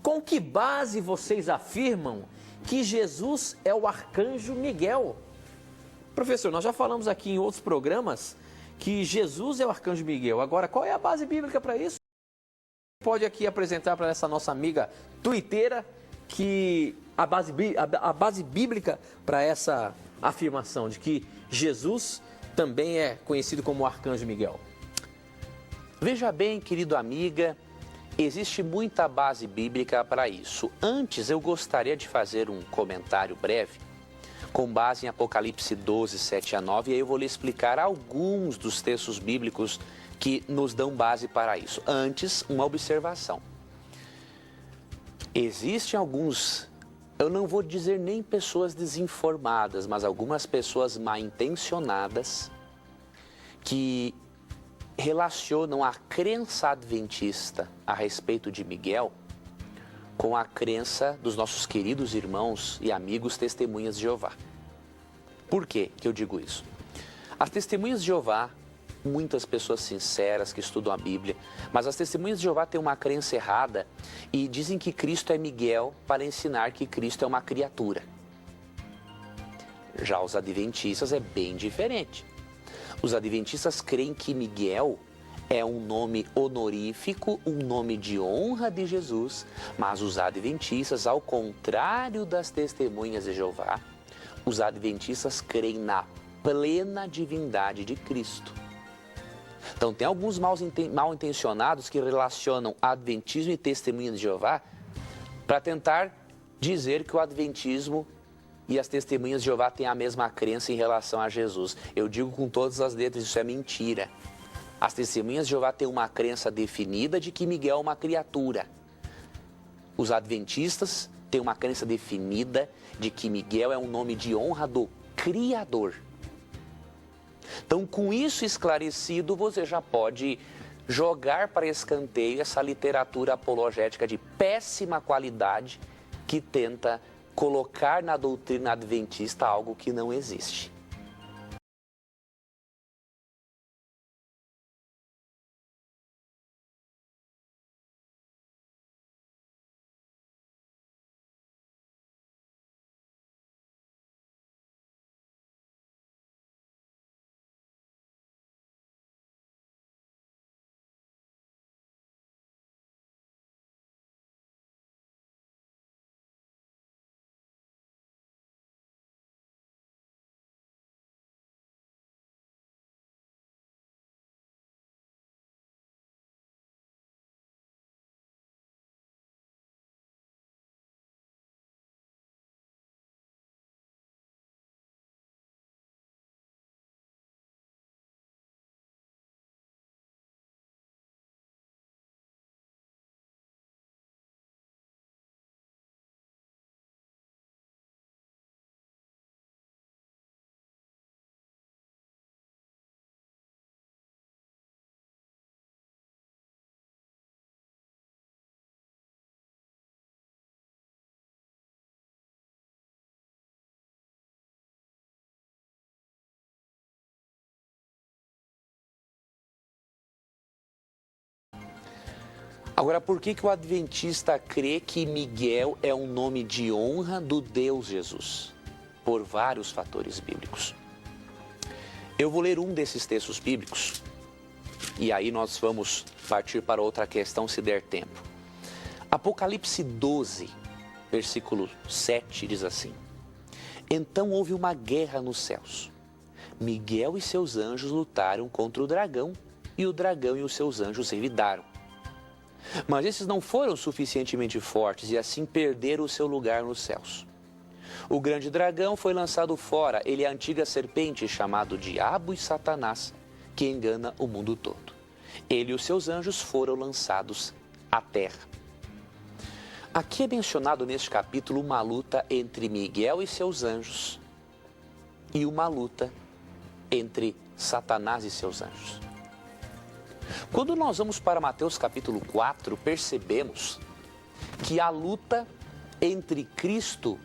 Com que base vocês afirmam que Jesus é o arcanjo Miguel? Professor, nós já falamos aqui em outros programas que Jesus é o arcanjo Miguel. Agora, qual é a base bíblica para isso? Pode aqui apresentar para essa nossa amiga tuiteira que a base bíblica para essa afirmação de que Jesus também é conhecido como o arcanjo Miguel. Veja bem, querido amiga, existe muita base bíblica para isso. Antes, eu gostaria de fazer um comentário breve com base em Apocalipse 12, 7 a 9, e aí eu vou lhe explicar alguns dos textos bíblicos que nos dão base para isso. Antes, uma observação. Existem alguns, eu não vou dizer nem pessoas desinformadas, mas algumas pessoas mal intencionadas que relacionam a crença adventista a respeito de Miguel com a crença dos nossos queridos irmãos e amigos testemunhas de Jeová. Por que eu digo isso? As testemunhas de Jeová, muitas pessoas sinceras que estudam a Bíblia, mas as testemunhas de Jeová têm uma crença errada e dizem que Cristo é Miguel para ensinar que Cristo é uma criatura. Já os adventistas é bem diferente. Os adventistas creem que Miguel é um nome honorífico, um nome de honra de Jesus, mas os adventistas, ao contrário das testemunhas de Jeová, os adventistas creem na plena divindade de Cristo. Então, tem alguns mal intencionados que relacionam adventismo e testemunhas de Jeová para tentar dizer que o adventismo e as testemunhas de Jeová têm a mesma crença em relação a Jesus. Eu digo com todas as letras, isso é mentira. As testemunhas de Jeová têm uma crença definida de que Miguel é uma criatura. Os adventistas têm uma crença definida de que Miguel é um nome de honra do Criador. Então, com isso esclarecido, você já pode jogar para escanteio essa literatura apologética de péssima qualidade que tenta colocar na doutrina adventista algo que não existe. Agora, por que o adventista crê que Miguel é um nome de honra do Deus Jesus? Por vários fatores bíblicos. Eu vou ler um desses textos bíblicos e aí nós vamos partir para outra questão se der tempo. Apocalipse 12, versículo 7 diz assim: Então houve uma guerra nos céus. Miguel e seus anjos lutaram contra o dragão e o dragão e os seus anjos revidaram. Mas esses não foram suficientemente fortes e assim perderam o seu lugar nos céus. O grande dragão foi lançado fora, ele é a antiga serpente chamado Diabo e Satanás, que engana o mundo todo. Ele e os seus anjos foram lançados à terra. Aqui é mencionado neste capítulo uma luta entre Miguel e seus anjos e uma luta entre Satanás e seus anjos. Quando nós vamos para Mateus capítulo 4, percebemos que a luta entre Cristo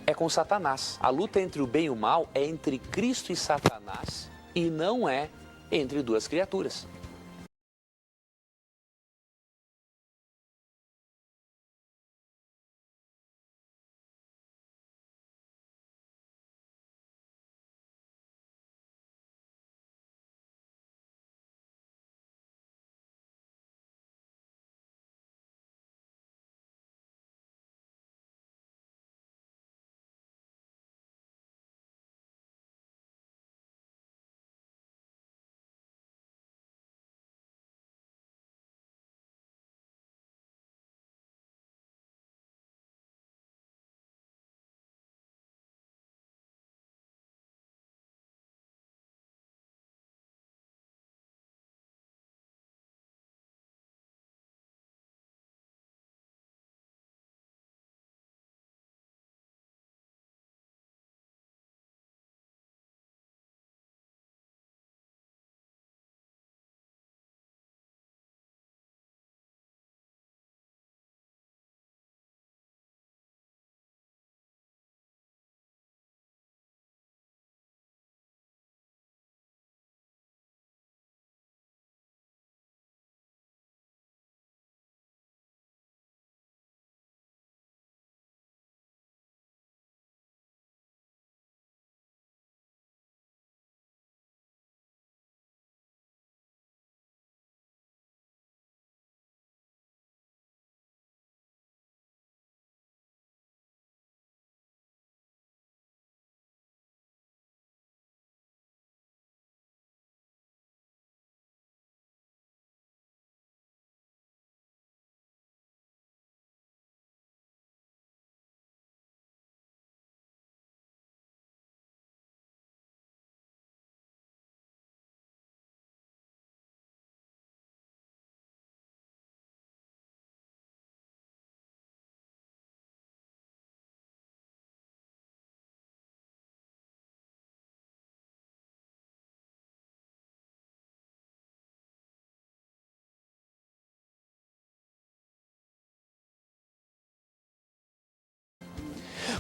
é com Satanás. A luta entre o bem e o mal é entre Cristo e Satanás e não é entre duas criaturas.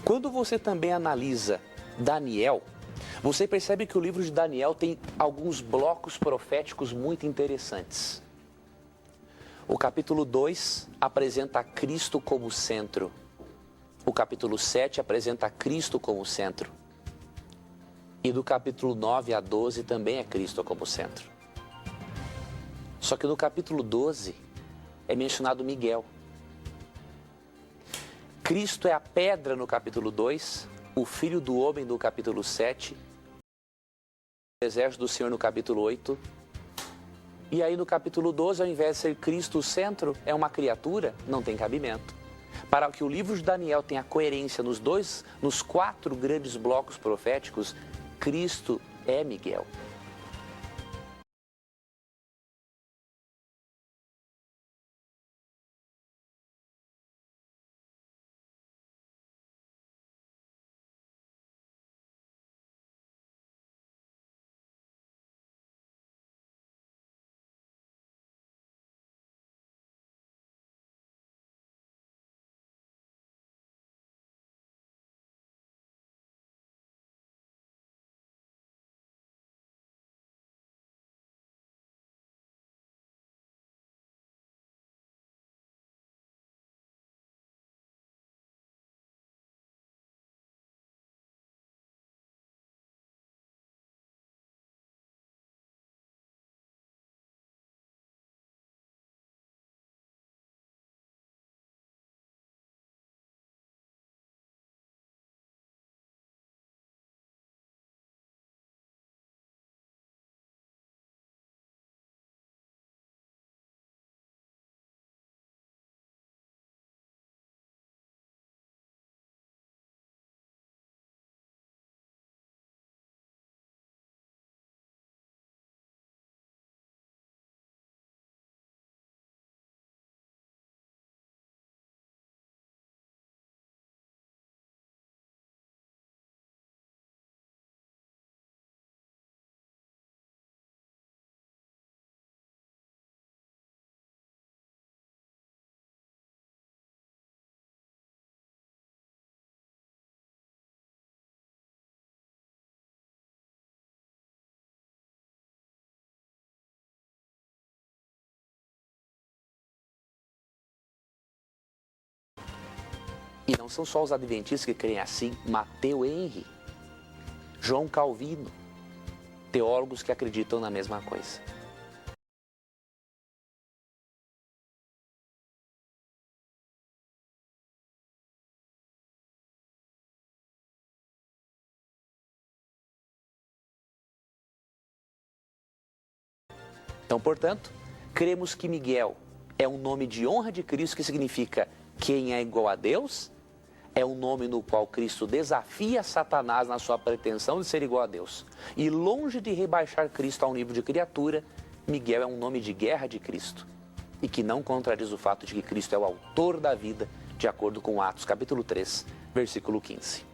Quando você também analisa Daniel, você percebe que o livro de Daniel tem alguns blocos proféticos muito interessantes. O capítulo 2 apresenta Cristo como centro. O capítulo 7 apresenta Cristo como centro. E do capítulo 9 a 12 também é Cristo como centro. Só que no capítulo 12 é mencionado Miguel. Cristo é a pedra no capítulo 2, o Filho do Homem no capítulo 7, o Exército do Senhor no capítulo 8. E aí no capítulo 12, ao invés de ser Cristo o centro, é uma criatura, não tem cabimento. Para que o livro de Daniel tenha coerência nos 4 grandes blocos proféticos, Cristo é Miguel. E não são só os adventistas que creem assim, Matthew Henry, João Calvino, teólogos que acreditam na mesma coisa. Então, portanto, cremos que Miguel é um nome de honra de Cristo que significa quem é igual a Deus. É um nome no qual Cristo desafia Satanás na sua pretensão de ser igual a Deus. E longe de rebaixar Cristo ao nível de criatura, Miguel é um nome de guerra de Cristo. E que não contradiz o fato de que Cristo é o autor da vida, de acordo com Atos capítulo 3, versículo 15.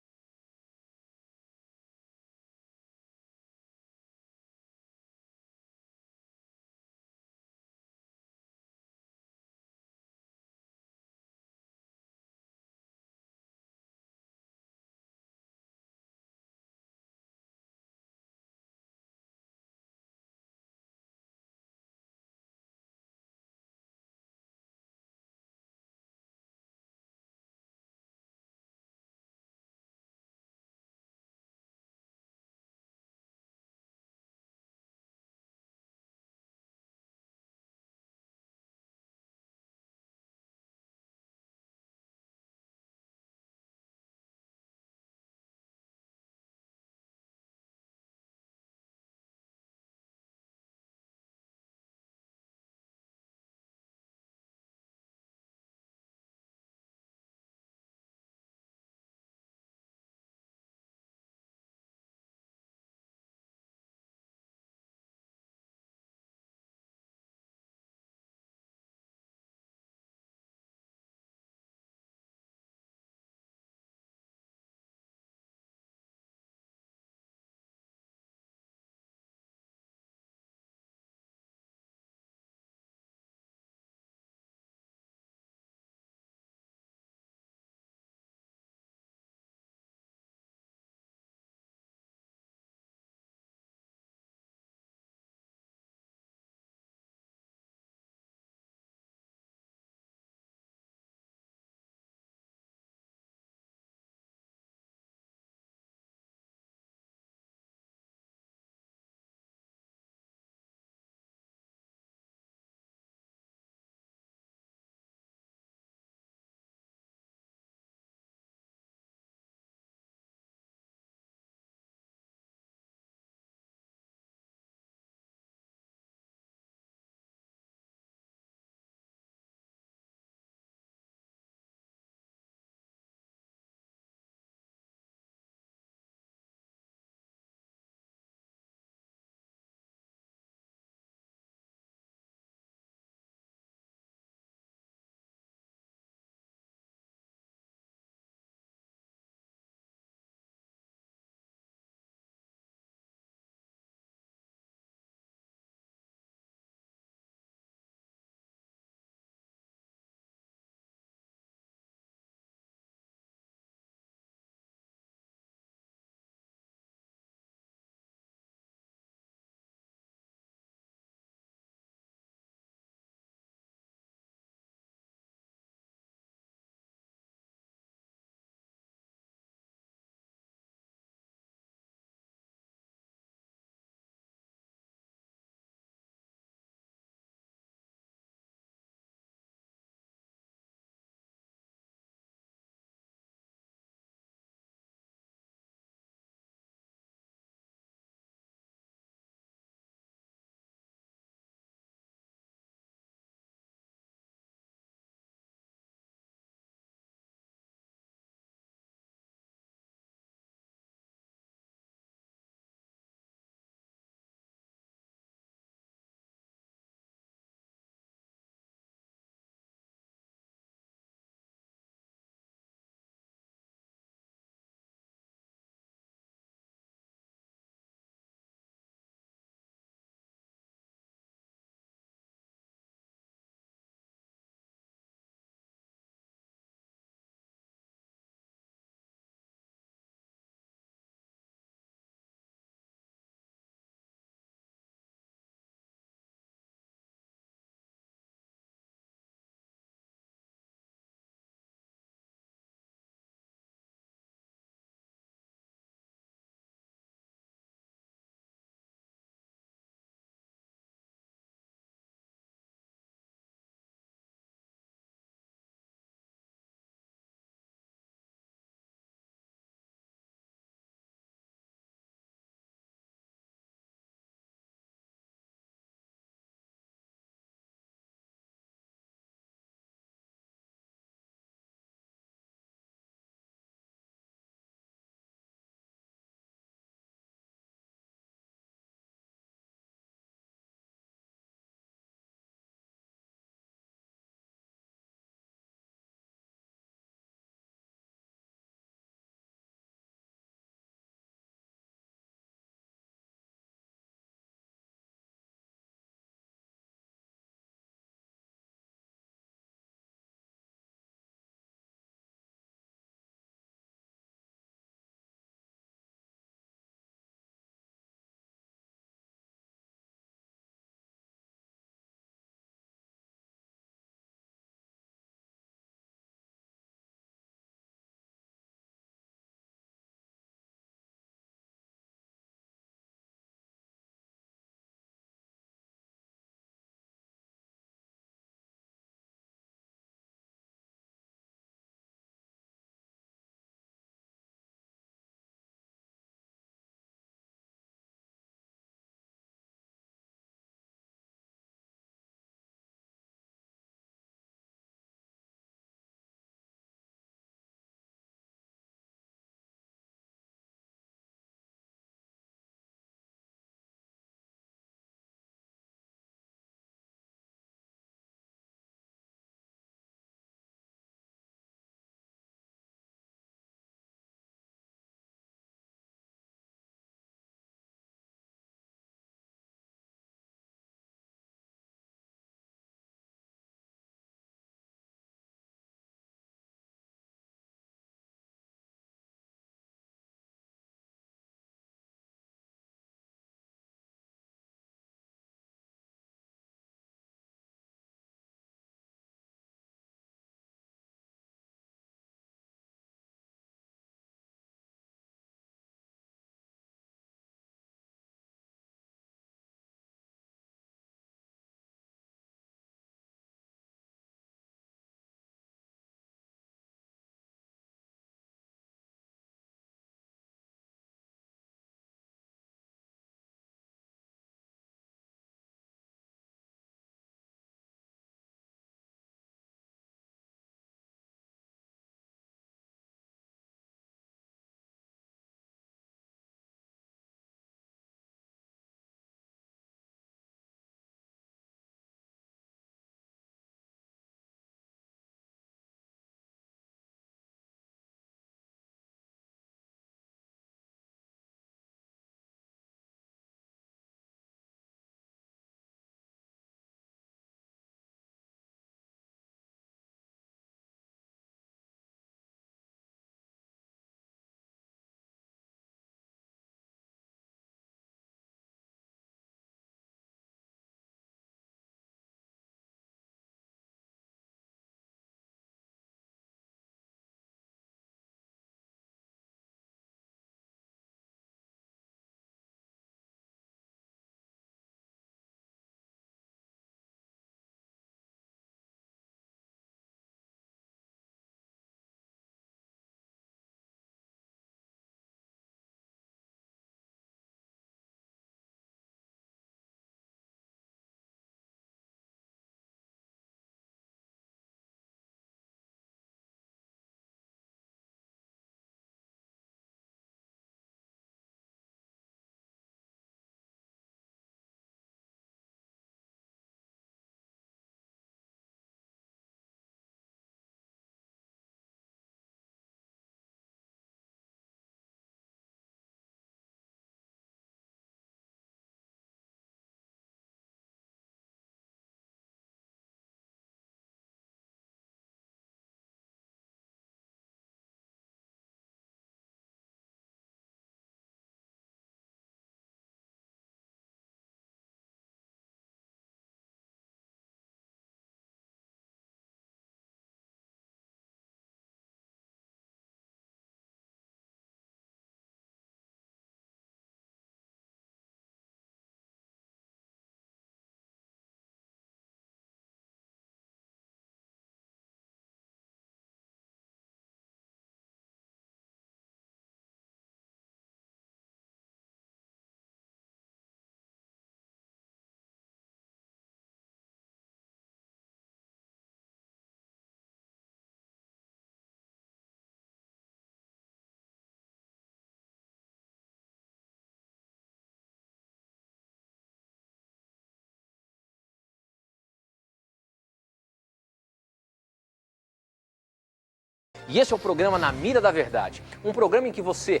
E esse é o programa Na Mira da Verdade, um programa em que você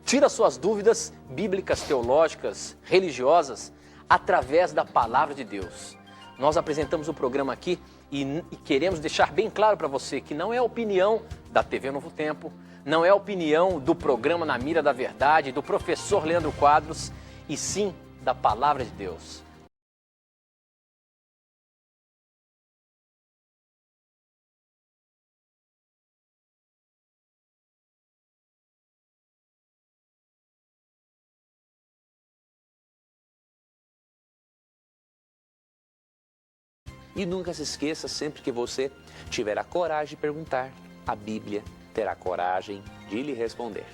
tira suas dúvidas bíblicas, teológicas, religiosas, através da Palavra de Deus. Nós apresentamos o programa aqui e queremos deixar bem claro para você que não é a opinião da TV Novo Tempo, não é a opinião do programa Na Mira da Verdade, do professor Leandro Quadros, e sim da Palavra de Deus. E nunca se esqueça, sempre que você tiver a coragem de perguntar, a Bíblia terá coragem de lhe responder.